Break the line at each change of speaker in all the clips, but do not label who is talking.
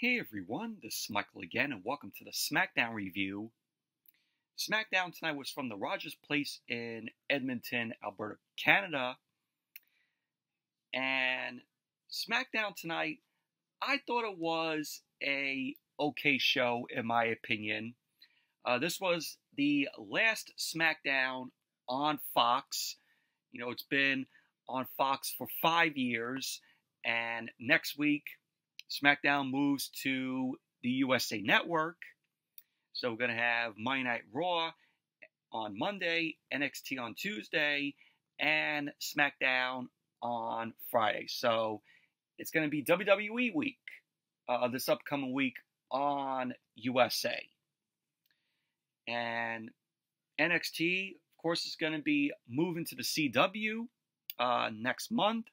Hey everyone, this is Michael again, and welcome to the Smackdown review. Smackdown tonight was from the Rogers Place in Edmonton, Alberta, Canada. And Smackdown tonight, I thought it was a okay show in my opinion. This was the last Smackdown on Fox. You know, it's been on Fox for 5 years, and next week SmackDown moves to the USA Network. So we're going to have Monday Night Raw on Monday, NXT on Tuesday, and SmackDown on Friday. So it's going to be WWE week this upcoming week on USA. And NXT, of course, is going to be moving to the CW next month.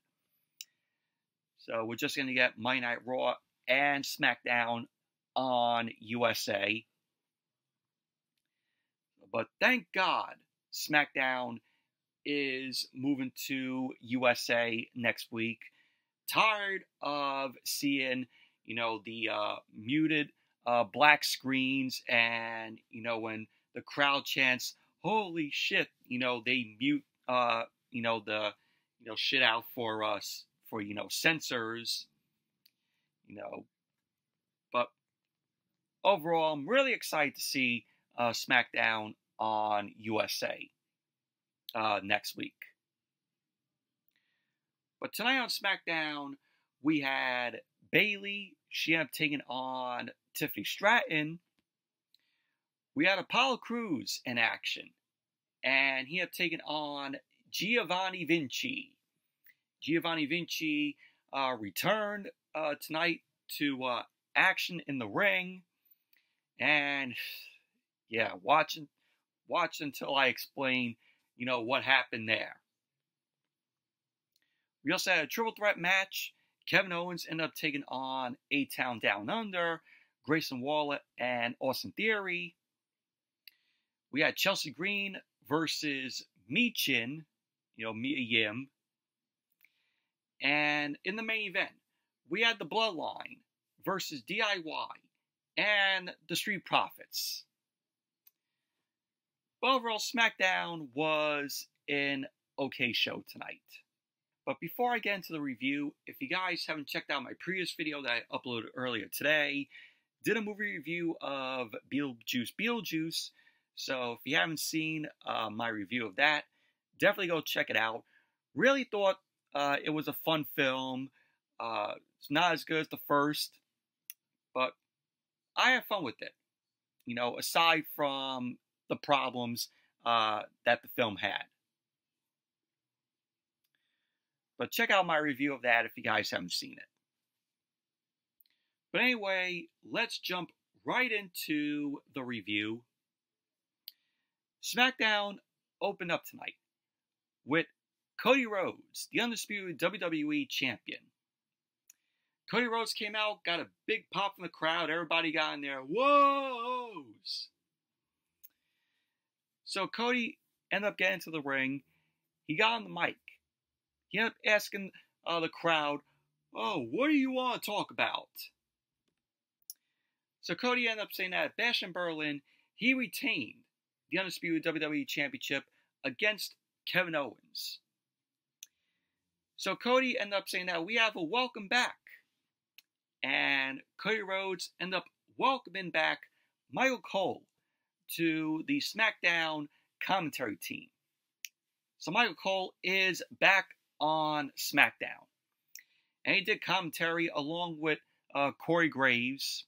So we're just going to get Monday Night Raw and SmackDown on USA. But thank God SmackDown is moving to USA next week. Tired of seeing, the muted black screens and, when the crowd chants, holy shit, they mute, the, shit out for us. For, censors, but overall, I'm really excited to see SmackDown on USA next week. But tonight on SmackDown, we had Bayley. She ended up taking on Tiffany Stratton. We had Apollo Crews in action, and he had taken on Giovanni Vinci. Giovanni Vinci returned tonight to action in the ring, and yeah, watch until I explain, what happened there. We also had a triple threat match. Kevin Owens ended up taking on A-Town Down Under, Grayson Waller, and Austin Theory. We had Chelsea Green versus Michin, Mia Yim. And in the main event, we had the Bloodline versus DIY and the Street Profits. But overall, SmackDown was an okay show tonight. But before I get into the review, if you guys haven't checked out my previous video that I uploaded earlier today, did a movie review of Beetlejuice. So if you haven't seen my review of that, definitely go check it out. Really thought it was a fun film. It's not as good as the first, but I had fun with it. Aside from the problems that the film had. But check out my review of that if you guys haven't seen it. But anyway, let's jump right into the review. SmackDown opened up tonight with Cody Rhodes, the undisputed WWE champion. Cody Rhodes came out, got a big pop from the crowd. Everybody got in there, whoas! So Cody ended up getting to the ring. He got on the mic. He ended up asking the crowd, oh, what do you want to talk about? So Cody ended up saying that at Bash in Berlin, he retained the undisputed WWE championship against Kevin Owens. So Cody ended up saying that we have a welcome back. And Cody Rhodes ended up welcoming back Michael Cole to the SmackDown commentary team. So Michael Cole is back on SmackDown. And he did commentary along with Corey Graves.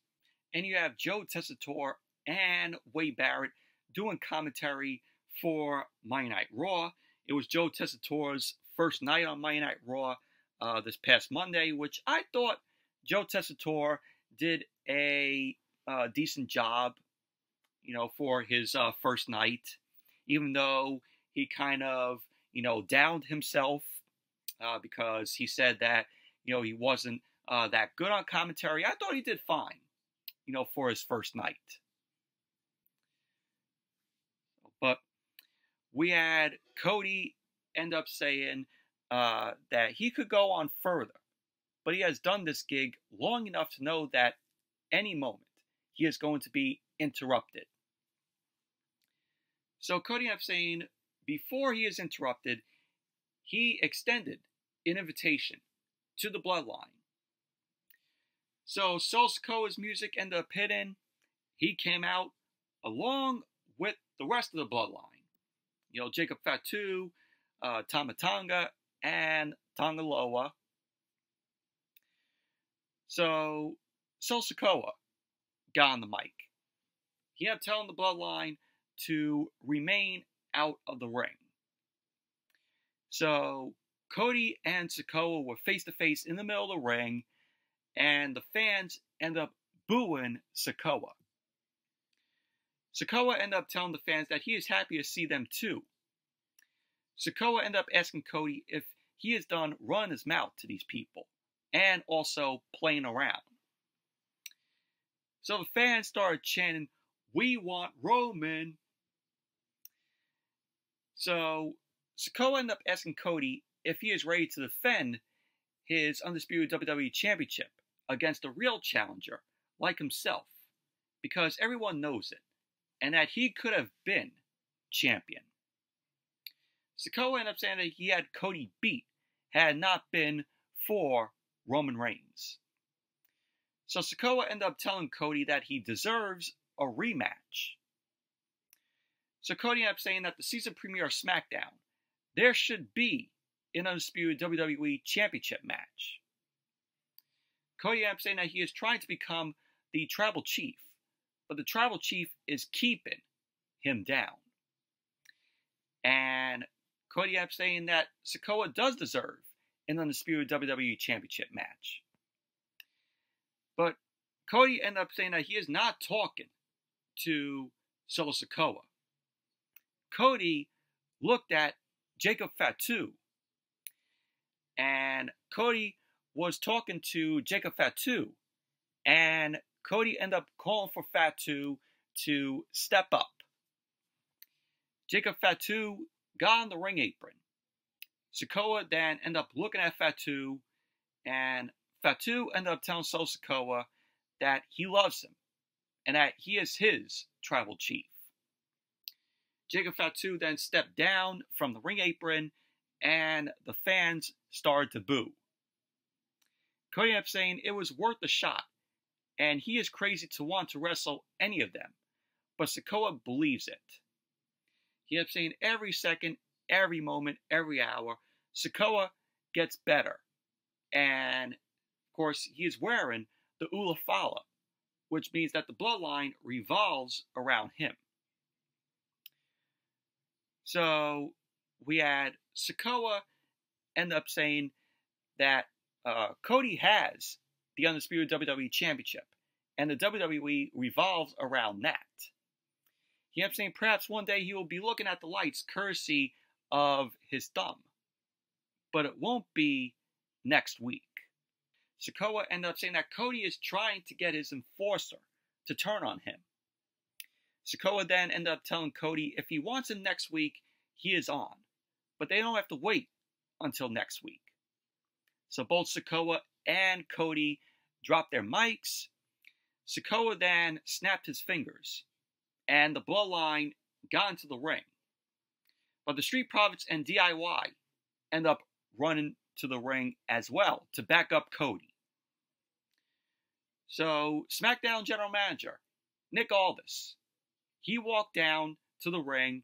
And you have Joe Tessitore and Wade Barrett doing commentary for Monday Night Raw. It was Joe Tessitore's first night on Monday Night Raw this past Monday, which I thought Joe Tessitore did a decent job, for his first night, even though he kind of, downed himself because he said that, he wasn't that good on commentary. I thought he did fine, for his first night. But we had Cody end up saying that he could go on further, but he has done this gig long enough to know that any moment he is going to be interrupted. So Cody ended up saying before he is interrupted, he extended an invitation to the Bloodline. So Solo Sikoa's music ended up hitting. He came out along with the rest of the Bloodline. You know, Jacob Fatu, Tama Tonga, and Tongaloa. So Solo Sikoa got on the mic. He ended up telling the Bloodline to remain out of the ring. So Cody and Sikoa were face to face in the middle of the ring, and the fans ended up booing Sikoa. Sikoa ended up telling the fans that he is happy to see them too. Sikoa ended up asking Cody if he has done running his mouth to these people and also playing around. So the fans started chanting, "We want Roman." So Sikoa ended up asking Cody if he is ready to defend his undisputed WWE Championship against a real challenger like himself, because everyone knows it, and that he could have been champion. Sikoa ended up saying that he had Cody beat had it not been for Roman Reigns. So Sikoa ended up telling Cody that he deserves a rematch. So Cody ended up saying that the season premiere of Smackdown, there should be an undisputed WWE Championship match. Cody ended up saying that he is trying to become the Tribal Chief, but the Tribal Chief is keeping him down. And Cody ended up saying that Sikoa does deserve an undisputed WWE Championship match. But Cody ended up saying that he is not talking to Solo Sikoa. Cody looked at Jacob Fatu, and Cody was talking to Jacob Fatu, and Cody ended up calling for Fatu to step up. Jacob Fatu got on the ring apron. Sikoa then ended up looking at Fatu, and Fatu ended up telling Solo Sikoa that he loves him and that he is his Tribal Chief. Jacob Fatu then stepped down from the ring apron, and the fans started to boo. Cody ended up saying it was worth a shot, and he is crazy to want to wrestle any of them, but Sikoa believes it. He ended up saying every second, every moment, every hour, Sikoa gets better. And, of course, he is wearing the Ulafala, which means that the bloodline revolves around him. So we had Sikoa end up saying that Cody has the undisputed WWE Championship, and the WWE revolves around that. He ended up saying perhaps one day he will be looking at the lights courtesy of his thumb, but it won't be next week. Sikoa ended up saying that Cody is trying to get his enforcer to turn on him. Sikoa then ended up telling Cody if he wants him next week, he is on, but they don't have to wait until next week. So both Sikoa and Cody dropped their mics. Sikoa then snapped his fingers, and the bloodline got into the ring. But the Street Profits and DIY end up running to the ring as well to back up Cody. So SmackDown General Manager Nick Aldis, he walked down to the ring,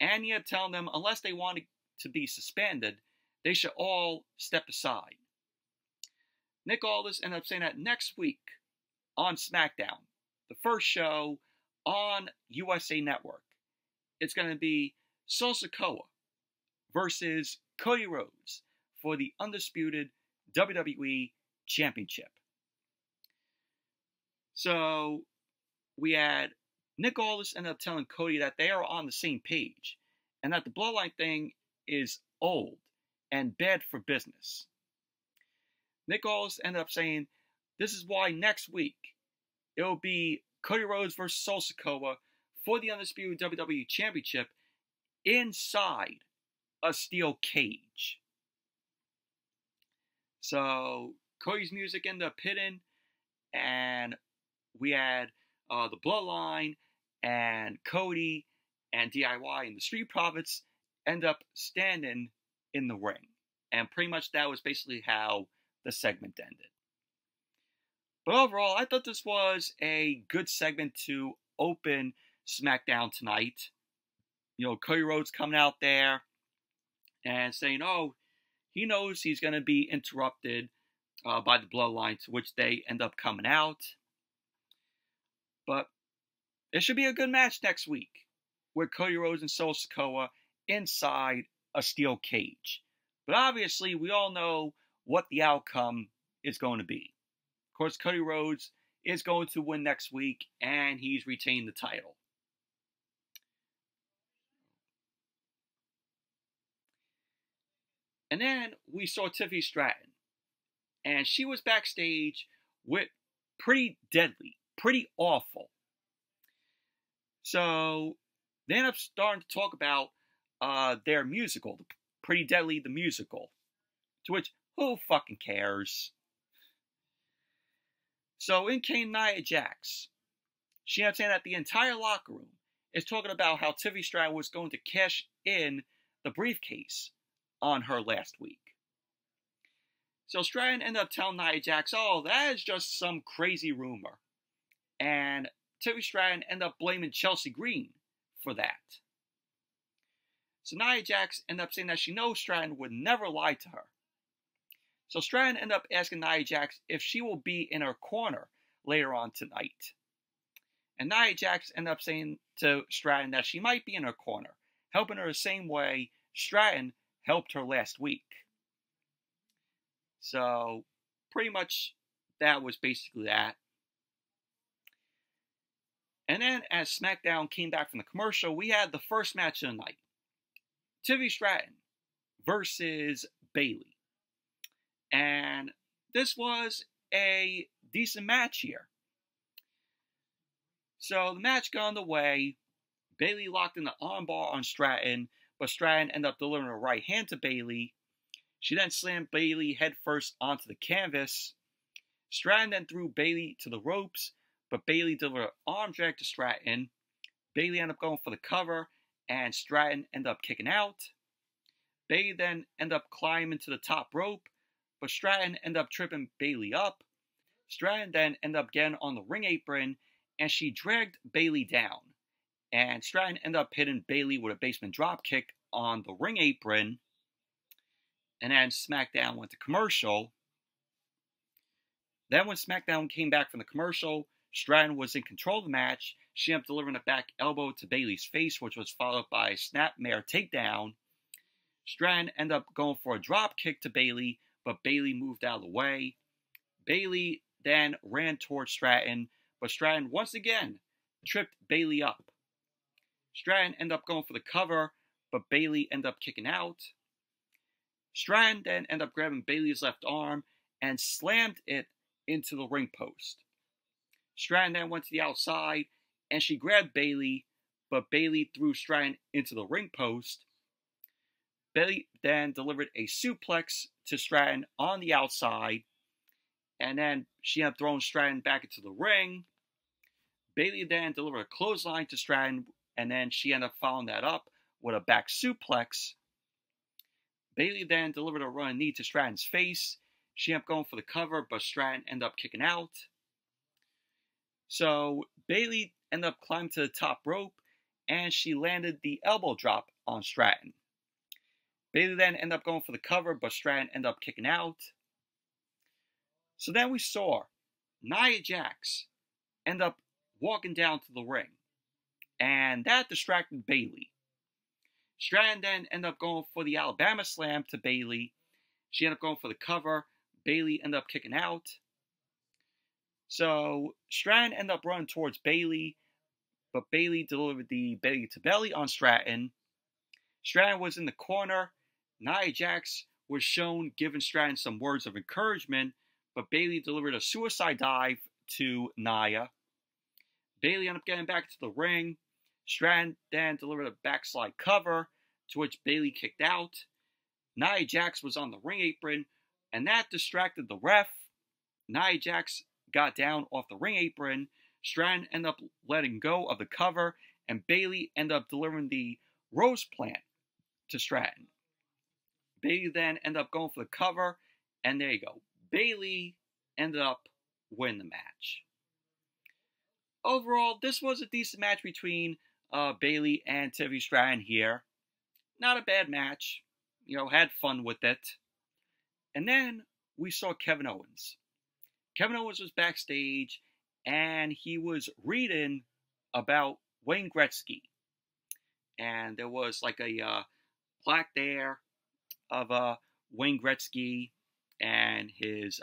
and he had telling them unless they wanted to be suspended, they should all step aside. Nick Aldis ended up saying that next week on SmackDown, the first show on USA Network, it's going to be Solo Sikoa versus Cody Rhodes for the undisputed WWE Championship. So we had Nick Aldis ended up telling Cody that they are on the same page and that the bloodline thing is old and bad for business. Nick Aldis ended up saying this is why next week it will be Cody Rhodes versus Solo Sikoa for the undisputed WWE Championship inside a steel cage. So Cody's music ended up hitting, and we had the Bloodline and Cody and DIY and the Street Profits end up standing in the ring. And pretty much that was basically how the segment ended. But overall, I thought this was a good segment to open SmackDown tonight. You know, Cody Rhodes coming out there and saying, oh, he knows he's going to be interrupted by the Bloodline, to which they end up coming out. But it should be a good match next week with Cody Rhodes and Solo Sikoa inside a steel cage. But obviously, we all know what the outcome is going to be. Of course, Cody Rhodes is going to win next week, and he's retained the title. And then we saw Tiffany Stratton, and she was backstage with Pretty Deadly, Pretty Awful. So they end up starting to talk about their musical, Pretty Deadly, the musical. To which, who fucking cares? So in came Nia Jax. She ended up saying that the entire locker room is talking about how Tiffany Stratton was going to cash in the briefcase on her last week. So Stratton ended up telling Nia Jax, oh, that is just some crazy rumor. And Tiffany Stratton ended up blaming Chelsea Green for that. So Nia Jax ended up saying that she knows Stratton would never lie to her. So Stratton ended up asking Nia Jax if she will be in her corner later on tonight. And Nia Jax ended up saying to Stratton that she might be in her corner, helping her the same way Stratton helped her last week. So pretty much that was basically that. And then as SmackDown came back from the commercial, we had the first match of the night. Tiffany Stratton versus Bayley. And this was a decent match here. So the match got underway. Bayley locked in the armbar on Stratton, but Stratton ended up delivering a right hand to Bayley. She then slammed Bayley headfirst onto the canvas. Stratton then threw Bayley to the ropes, but Bayley delivered an arm drag to Stratton. Bayley ended up going for the cover, and Stratton ended up kicking out. Bayley then ended up climbing to the top rope, but Stratton ended up tripping Bayley up. Stratton then ended up getting on the ring apron, and she dragged Bayley down. And Stratton ended up hitting Bayley with a basement dropkick on the ring apron. And then SmackDown went to commercial. Then when SmackDown came back from the commercial, Stratton was in control of the match. She ended up delivering a back elbow to Bayley's face, which was followed by a snapmare takedown. Stratton ended up going for a drop kick to Bayley, but Bayley moved out of the way. Bayley then ran towards Stratton, but Stratton once again tripped Bayley up. Stratton ended up going for the cover, but Bayley ended up kicking out. Stratton then ended up grabbing Bayley's left arm and slammed it into the ring post. Stratton then went to the outside, and she grabbed Bayley, but Bayley threw Stratton into the ring post. Bayley then delivered a suplex to Stratton on the outside, and then she ended up throwing Stratton back into the ring. Bayley then delivered a clothesline to Stratton, and then she ended up following that up with a back suplex. Bayley then delivered a running knee to Stratton's face. She ended up going for the cover, but Stratton ended up kicking out. So Bayley ended up climbing to the top rope, and she landed the elbow drop on Stratton. Bayley then ended up going for the cover, but Stratton ended up kicking out. So then we saw Nia Jax end up walking down to the ring, and that distracted Bayley. Stratton then ended up going for the Alabama Slam to Bayley. She ended up going for the cover. Bayley ended up kicking out. So Stratton ended up running towards Bayley, but Bayley delivered the belly to belly on Stratton. Stratton was in the corner. Nia Jax was shown giving Stratton some words of encouragement, but Bayley delivered a suicide dive to Nia. Bayley ended up getting back to the ring. Stratton then delivered a backslide cover, to which Bayley kicked out. Nia Jax was on the ring apron, and that distracted the ref. Nia Jax got down off the ring apron. Stratton ended up letting go of the cover, and Bayley ended up delivering the rose plant to Stratton. Bayley then ended up going for the cover, and there you go. Bayley ended up winning the match. Overall, this was a decent match between Bayley and Tiffany Stratton here. Not a bad match. Had fun with it. And then we saw Kevin Owens. Kevin Owens was backstage, and he was reading about Wayne Gretzky. And there was like a plaque there of Wayne Gretzky and his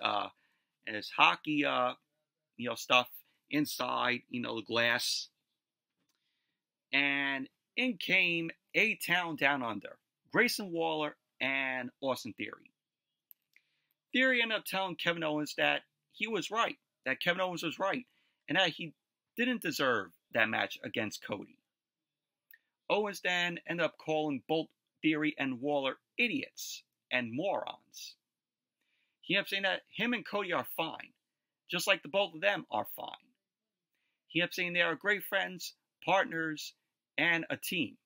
hockey stuff inside the glass. And in came A-Town Down Under, Grayson Waller and Austin Theory. Theory ended up telling Kevin Owens that he was right, that Kevin Owens was right, and that he didn't deserve that match against Cody. Owens then ended up calling both Theory and Waller idiots and morons. He ended up saying that him and Cody are fine, just like the both of them are fine. He ended up saying they are great friends, partners, and a team.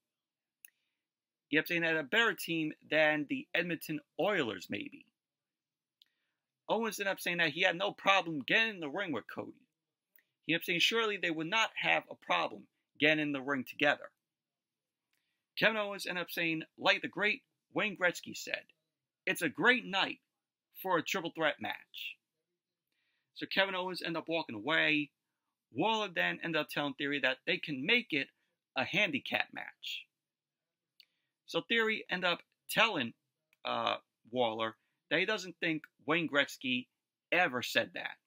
He ended up saying that a better team than the Edmonton Oilers, maybe. Owens ended up saying that he had no problem getting in the ring with Cody. He ended up saying surely they would not have a problem getting in the ring together. Kevin Owens ended up saying, like the great Wayne Gretzky said, it's a great night for a triple threat match. So Kevin Owens ended up walking away. Waller then ended up telling Theory that they can make it a handicap match. So Theory ended up telling Waller that he doesn't think Wayne Gretzky ever said that.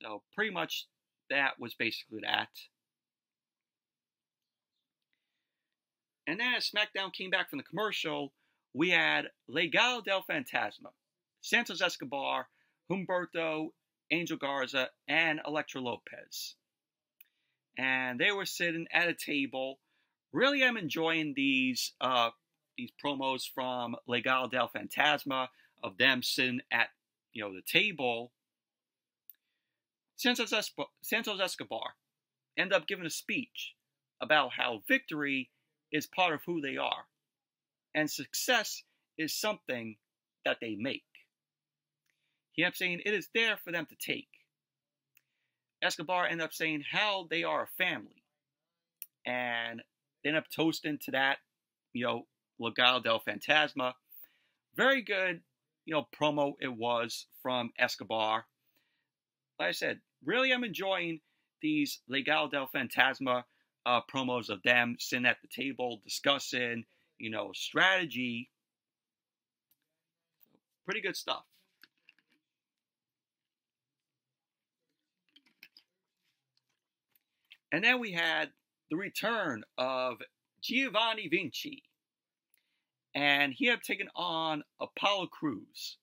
So pretty much that was basically that. And then as SmackDown came back from the commercial, we had Legado del Fantasma, Santos Escobar, Humberto, Angel Garza, and Elektra Lopez. And they were sitting at a table. Really, I'm enjoying these promos from Legado del Fantasma of them sitting at the table. Santos Escobar ended up giving a speech about how victory is part of who they are, and success is something that they make. He ended up saying it is there for them to take. Escobar ended up saying how they are a family, and they ended up toasting to that, Legado del Fantasma. Very good, promo it was from Escobar. Like I said, really I'm enjoying these Legado del Fantasma promos of them sitting at the table discussing, strategy. Pretty good stuff. And then we had the return of Giovanni Vinci. And he had taken on Apollo Crews.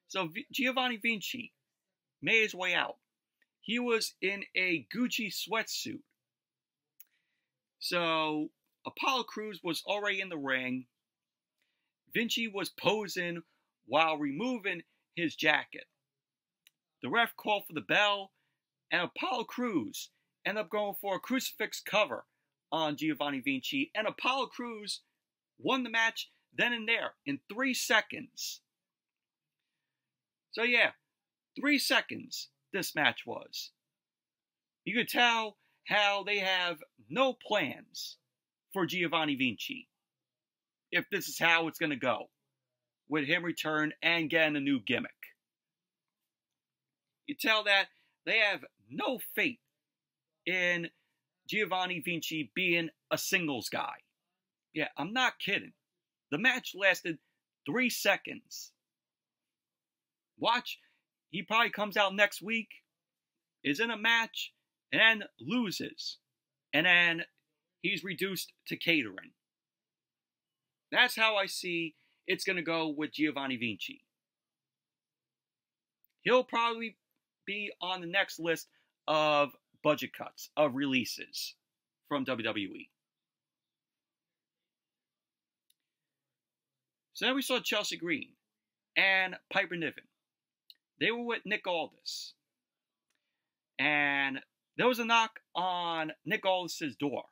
So Giovanni Vinci made his way out. He was in a Gucci sweatsuit. So Apollo Crews was already in the ring. Vinci was posing while removing his jacket. The ref called for the bell, and Apollo Crews ended up going for a crucifix cover on Giovanni Vinci, and Apollo Crews won the match then and there in 3 seconds. So yeah, 3 seconds this match was. You could tell how they have no plans for Giovanni Vinci, if this is how it's going to go, with him return and getting a new gimmick. You tell that they have no faith in Giovanni Vinci being a singles guy. Yeah, I'm not kidding. The match lasted 3 seconds. Watch, he probably comes out next week, is in a match, and then loses. And then he's reduced to catering. That's how I see it's going to go with Giovanni Vinci. He'll probably be on the next list of budget cuts, of releases from WWE. So then we saw Chelsea Green and Piper Niven. They were with Nick Aldis. and there was a knock on Nick Aldis's door.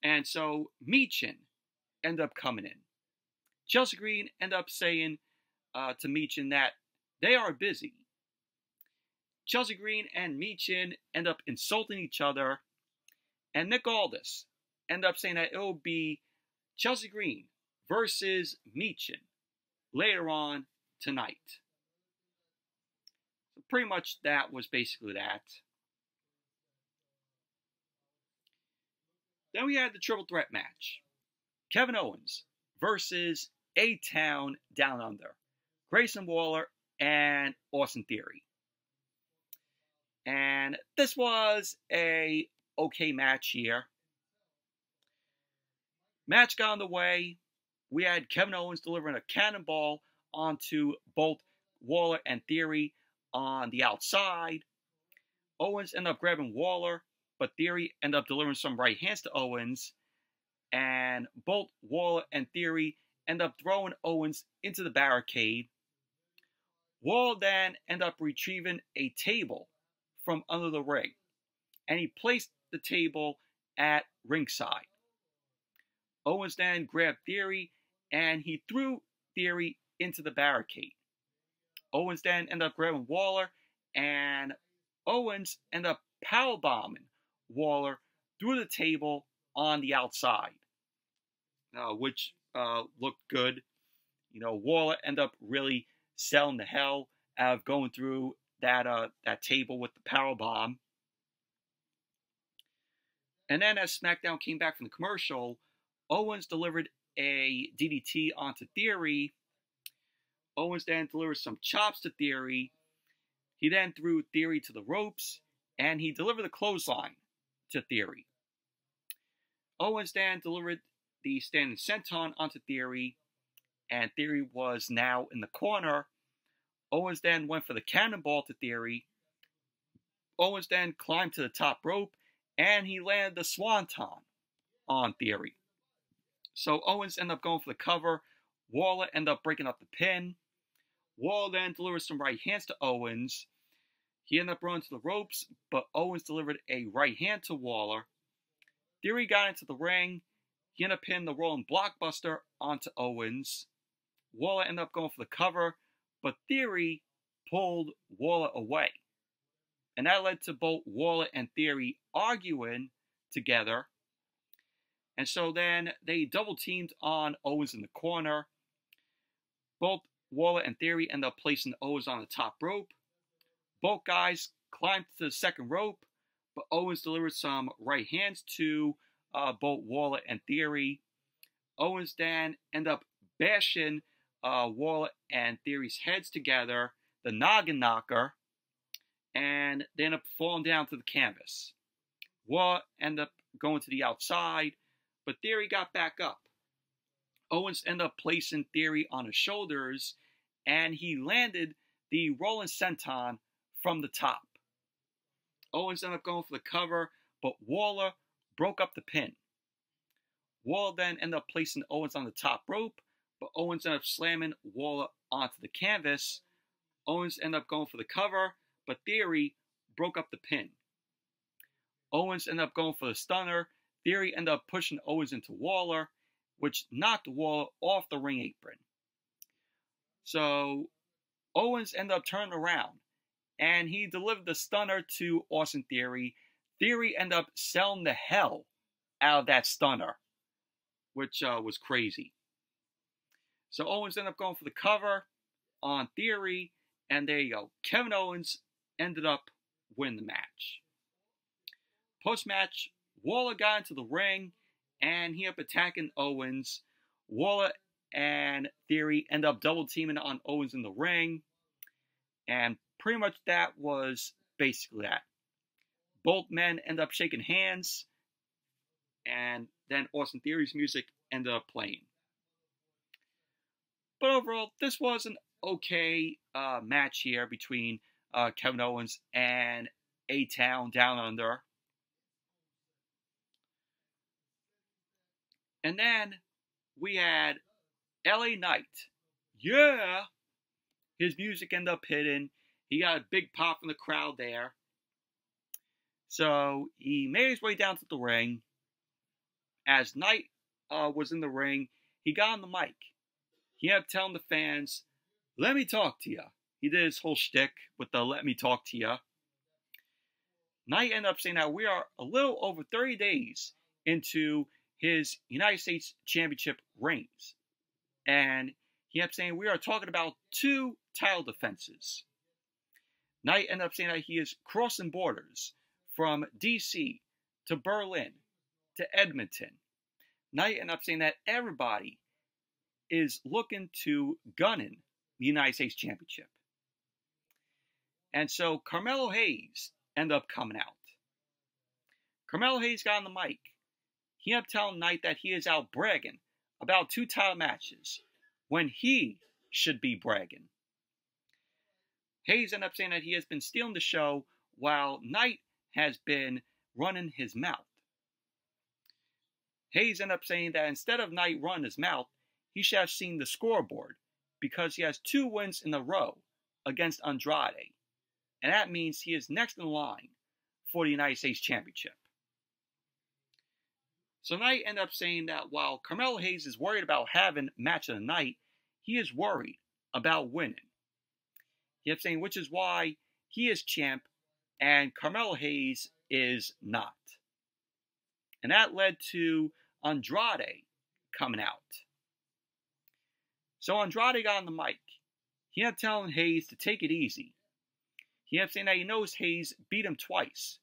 And so Michin ended up coming in. Chelsea Green ended up saying to Michin that they are busy. Chelsea Green and Michin end up insulting each other, and Nick Aldis ended up saying that it will be Chelsea Green versus Michin later on tonight. So pretty much that was basically that. Then we had the triple threat match. Kevin Owens versus A-Town Down Under. Grayson Waller and Austin Theory. And this was a okay match here. Match got underway. We had Kevin Owens delivering a cannonball onto both Waller and Theory on the outside. Owens ended up grabbing Waller, but Theory ended up delivering some right hands to Owens. And both Waller and Theory ended up throwing Owens into the barricade. Waller then ended up retrieving a table from under the ring, and he placed the table at ringside. Owens then grabbed Theory, and he threw Theory into the barricade. Owens then ended up grabbing Waller, and Owens ended up powerbombing Waller through the table on the outside, which looked good. You know, Waller ended up really selling the hell out of going through that table with the powerbomb. And then as SmackDown came back from the commercial, Owens delivered a DDT onto Theory. Owens then delivered some chops to Theory. He then threw Theory to the ropes, and he delivered the clothesline to Theory. Owens then delivered the standing senton onto Theory, and Theory was now in the corner. Owens then went for the cannonball to Theory. Owens then climbed to the top rope, and he landed the swanton on Theory. So Owens ended up going for the cover. Waller ended up breaking up the pin. Waller then delivered some right hands to Owens. He ended up running to the ropes, but Owens delivered a right hand to Waller. Theory got into the ring. He ended up pinning the rolling blockbuster onto Owens. Waller ended up going for the cover, but Theory pulled Waller away. And that led to both Waller and Theory arguing together. And so then they double teamed on Owens in the corner. Both Waller and Theory ended up placing Owens on the top rope. Both guys climbed to the second rope, but Owens delivered some right hands to both Waller and Theory. Owens then ended up bashing Waller and Theory's heads together, the noggin knocker, and they ended up falling down to the canvas. Waller ended up going to the outside, but Theory got back up. Owens ended up placing Theory on his shoulders, and he landed the rolling senton from the top. Owens ended up going for the cover, but Waller broke up the pin. Waller then ended up placing Owens on the top rope, but Owens ended up slamming Waller onto the canvas. Owens ended up going for the cover, but Theory broke up the pin. Owens ended up going for the stunner. Theory ended up pushing Owens into Waller, which knocked Waller off the ring apron. So Owens ended up turning around, and he delivered the stunner to Austin Theory. Theory ended up selling the hell out of that stunner, which was crazy. So Owens ended up going for the cover on Theory, and there you go. Kevin Owens ended up winning the match. Post-match, Waller got into the ring, and he ended up attacking Owens. Waller and Theory ended up double teaming on Owens in the ring, and pretty much that was basically that. Both men ended up shaking hands, and then Austin Theory's music ended up playing. But overall, this was an okay match here between Kevin Owens and A-Town Down Under. And then we had LA Knight. Yeah! His music ended up hitting. He got a big pop from the crowd there. So he made his way down to the ring. As Knight was in the ring, he got on the mic. He ended up telling the fans, "Let me talk to ya." He did his whole shtick with the "let me talk to ya." Knight ended up saying that we are a little over 30 days into his United States Championship reigns. And he ended up saying we are talking about 2 title defenses. Knight ended up saying that he is crossing borders from DC to Berlin to Edmonton. Knight ended up saying that everybody is looking to gunning the United States Championship. And so Carmelo Hayes ended up coming out. Carmelo Hayes got on the mic. He ended up telling Knight that he is out bragging about 2 title matches when he should be bragging. Hayes ended up saying that he has been stealing the show while Knight has been running his mouth. Hayes ended up saying that instead of Knight running his mouth, he should have seen the scoreboard because he has 2 wins in a row against Andrade. And that means he is next in line for the United States Championship. So Knight ended up saying that while Carmelo Hayes is worried about having match of the night, he is worried about winning. He ended up saying which is why he is champ and Carmelo Hayes is not. And that led to Andrade coming out. So Andrade got on the mic. He ended up telling Hayes to take it easy. He ended up saying that he knows Hayes beat him twice,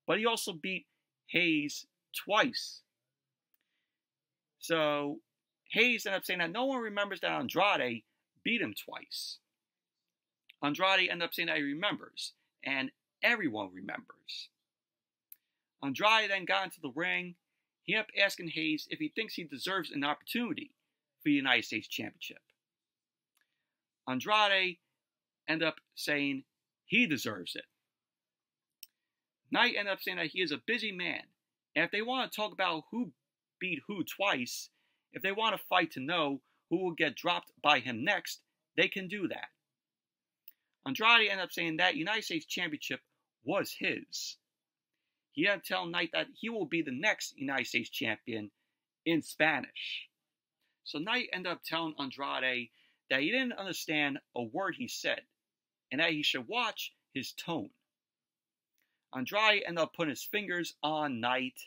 but he also beat Hayes twice. So Hayes ended up saying that no one remembers that Andrade beat him twice. Andrade ended up saying that he remembers, and everyone remembers. Andrade then got into the ring. He ended up asking Hayes if he thinks he deserves an opportunity for the United States Championship. Andrade ended up saying he deserves it. Knight ended up saying that he is a busy man, and if they want to talk about who beat who twice, if they want to fight to know who will get dropped by him next, they can do that. Andrade ended up saying that United States Championship was his. He ended up telling Knight that he will be the next United States Champion in Spanish. So Knight ended up telling Andrade that he didn't understand a word he said, and that he should watch his tone. Andrade ended up putting his fingers on Knight.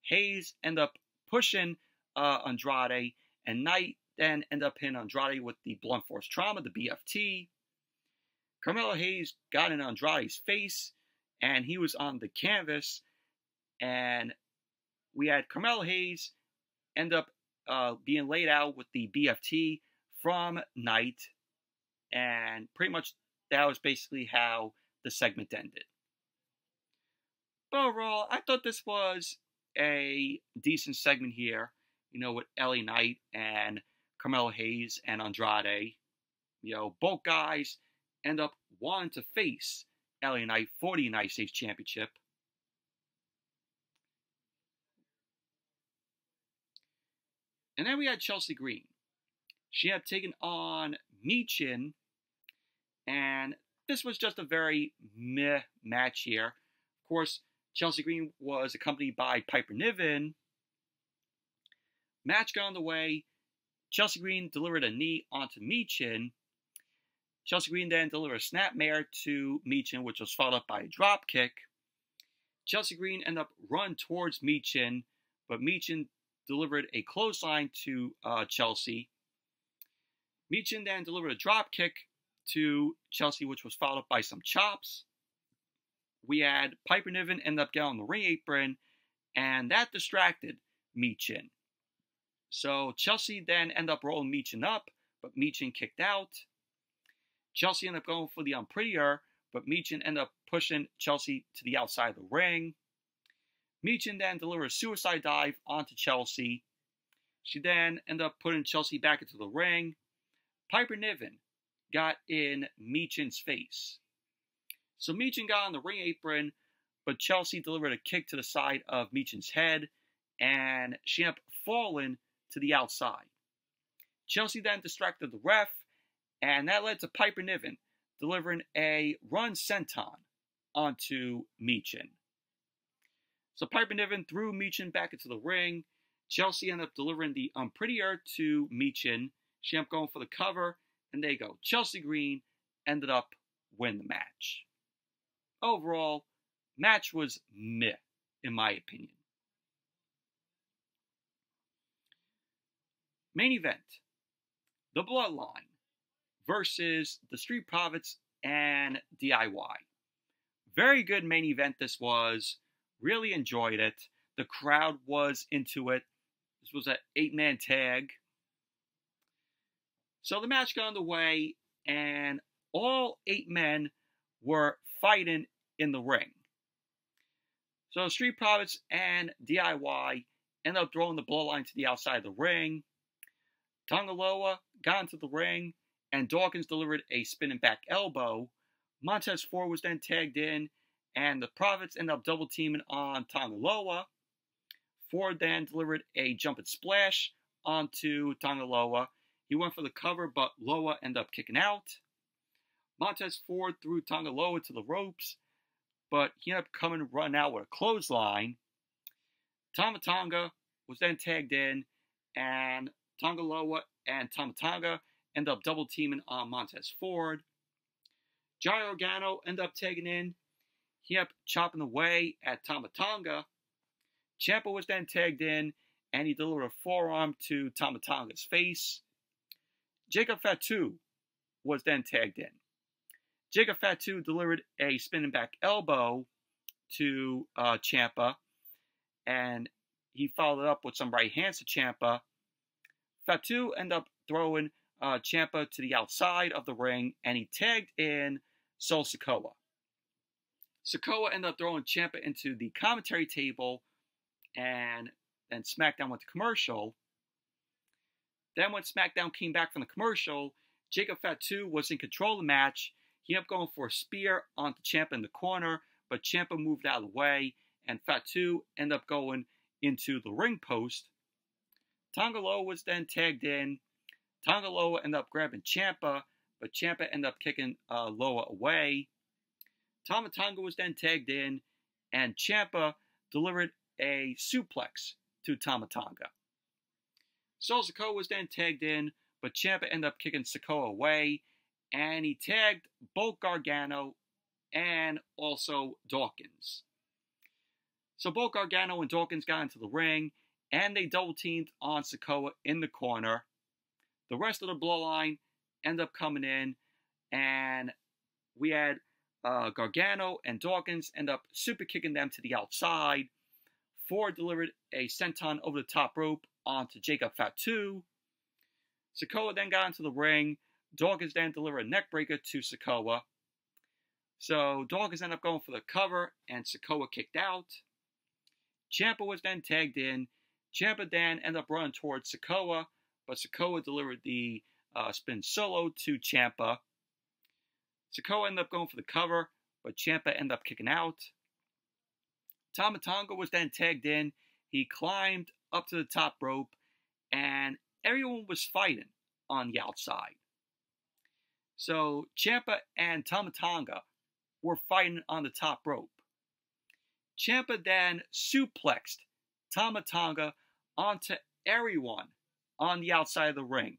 Hayes ended up pushing Andrade, and Knight then ended up hitting Andrade with the blunt force trauma, the BFT. Carmelo Hayes got in Andrade's face, and he was on the canvas, and we had Carmelo Hayes end up being laid out with the BFT from Knight, and pretty much that was basically how the segment ended. But overall, I thought this was a decent segment here, with LA Knight and Carmelo Hayes and Andrade. Both guys end up wanting to face LA Knight for the United States Championship. And then we had Chelsea Green. She had taken on Michin, and this was just a very meh match here. Of course, Chelsea Green was accompanied by Piper Niven. Match got on the way. Chelsea Green delivered a knee onto Michin. Chelsea Green then delivered a snapmare to Michin, which was followed up by a drop kick. Chelsea Green ended up running towards Michin, but Michin delivered a clothesline to Chelsea. Michin then delivered a drop kick to Chelsea, which was followed up by some chops. We had Piper Niven end up getting on the ring apron, and that distracted Michin. So Chelsea then ended up rolling Michin up, but Michin kicked out. Chelsea ended up going for the unprettier, but Michin ended up pushing Chelsea to the outside of the ring. Michin then delivered a suicide dive onto Chelsea. She then ended up putting Chelsea back into the ring. Piper Niven got in Michin's face. So Michin got on the ring apron, but Chelsea delivered a kick to the side of Michin's head, and she ended up falling to the outside. Chelsea then distracted the ref, and that led to Piper Niven delivering a run senton onto Michin. So Piper Niven threw Michin back into the ring. Chelsea ended up delivering the Unprettier to Michin. She ended up going for the cover, and there you go. Chelsea Green ended up winning the match. Overall, match was meh, in my opinion. Main event, the Bloodline versus the Street Profits and DIY. Very good main event this was. Really enjoyed it. The crowd was into it. This was an 8-man tag. So the match got underway, and all 8 men were fighting in the ring. So Street Profits and DIY ended up throwing the Bloodline to the outside of the ring. Tongaloa got into the ring, and Dawkins delivered a spinning back elbow. Montez Ford was then tagged in, and the Profits ended up double teaming on Tongaloa. Ford then delivered a jumping splash onto Tongaloa. He went for the cover, but Loa ended up kicking out. Montez Ford threw Tongaloa to the ropes, but he ended up coming running out with a clothesline. Tama Tonga was then tagged in, and Tongaloa and Tama Tonga ended up double teaming on Montez Ford. Johnny Gargano ended up tagging in. He ended up chopping away at Tama Tonga. Ciampa was then tagged in, and he delivered a forearm to Tama Tonga's face. Jacob Fatu was then tagged in. Jacob Fatu delivered a spinning back elbow to Ciampa, and he followed it up with some right hands to Ciampa. Fatu ended up throwing Ciampa to the outside of the ring, and he tagged in Sol Sikoa. Sikoa ended up throwing Ciampa into the commentary table, and then SmackDown went to commercial. Then when SmackDown came back from the commercial, Jacob Fatu was in control of the match. He ended up going for a spear onto Ciampa in the corner, but Ciampa moved out of the way, and Fatu ended up going into the ring post. Tongaloa was then tagged in. Tongaloa ended up grabbing Ciampa, but Ciampa ended up kicking Loa away. Tama Tonga was then tagged in, and Ciampa delivered a suplex to Tama Tonga. Sol Sikoa was then tagged in, but Ciampa ended up kicking Sikoa away, and he tagged both Gargano and also Dawkins. So both Gargano and Dawkins got into the ring, and they double teamed on Sikoa in the corner. The rest of the Bloodline ended up coming in, and we had Gargano and Dawkins end up super kicking them to the outside. Ford delivered a senton over the top rope onto Jacob Fatu. Sikoa then got into the ring. Dawkins then delivered a neckbreaker to Sikoa. So Dawkins ended up going for the cover, and Sikoa kicked out. Ciampa was then tagged in. Ciampa then ended up running towards Sikoa, but Sikoa delivered the spin solo to Ciampa. Sikoa ended up going for the cover, but Ciampa ended up kicking out. Tama Tonga was then tagged in. He climbed up to the top rope, and everyone was fighting on the outside. So Ciampa and Tama Tonga were fighting on the top rope. Ciampa then suplexed Tama Tonga onto everyone on the outside of the ring.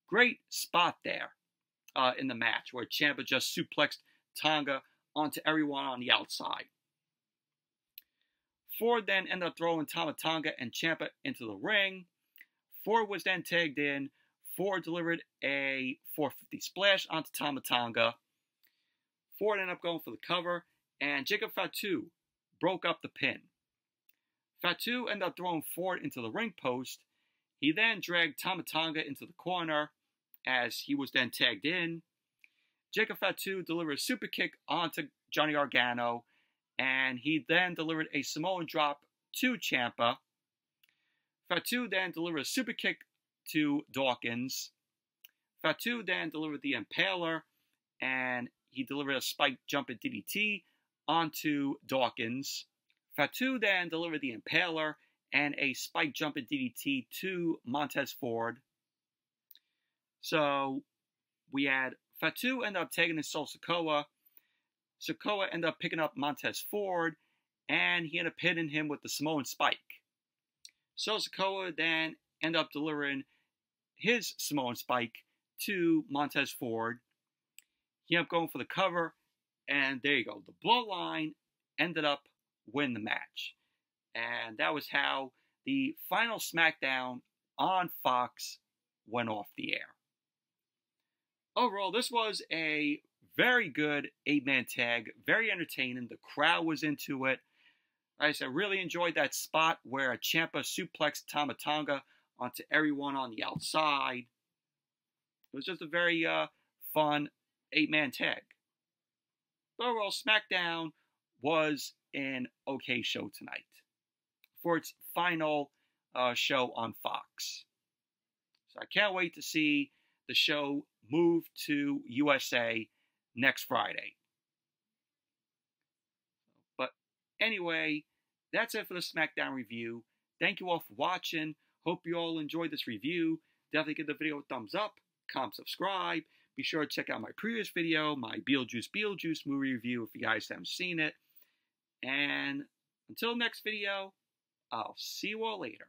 Great spot there in the match where Ciampa just suplexed Tonga onto everyone on the outside. Ford then ended up throwing Tama Tonga and Ciampa into the ring. Ford was then tagged in. Ford delivered a 450 splash onto Tama Tonga. Ford ended up going for the cover, and Jacob Fatu broke up the pin. Fatu ended up throwing Ford into the ring post. He then dragged Tama Tonga into the corner as he was then tagged in. Jacob Fatu delivered a super kick onto Johnny Gargano, and he then delivered a Samoan drop to Ciampa. Fatu then delivered a super kick to Dawkins. Fatu then delivered the Impaler, and he delivered a spike jumping DDT onto Dawkins. Fatu then delivered the Impaler and a spike jumping DDT to Montez Ford. So we had Fatu ended up taking his Sol Sikoa. Sikoa ended up picking up Montez Ford, and he ended up hitting him with the Samoan Spike. Sol Sikoa then ended up delivering his Samoan Spike to Montez Ford. He ended up going for the cover, and there you go. The Bloodline ended up winning the match. And that was how the final SmackDown on Fox went off the air. Overall, this was a very good 8-man tag, very entertaining. The crowd was into it. Like I said, really enjoyed that spot where Ciampa suplexed Tama Tonga onto everyone on the outside. It was just a very fun 8-man tag. But overall, SmackDown was an okay show tonight for its final show on Fox. So I can't wait to see the show move to USA next Friday. But anyway, that's it for the SmackDown review. Thank you all for watching. Hope you all enjoyed this review. Definitely give the video a thumbs up, comment, subscribe. Be sure to check out my previous video, my Beetlejuice movie review if you guys haven't seen it. And until next video, I'll see you all later.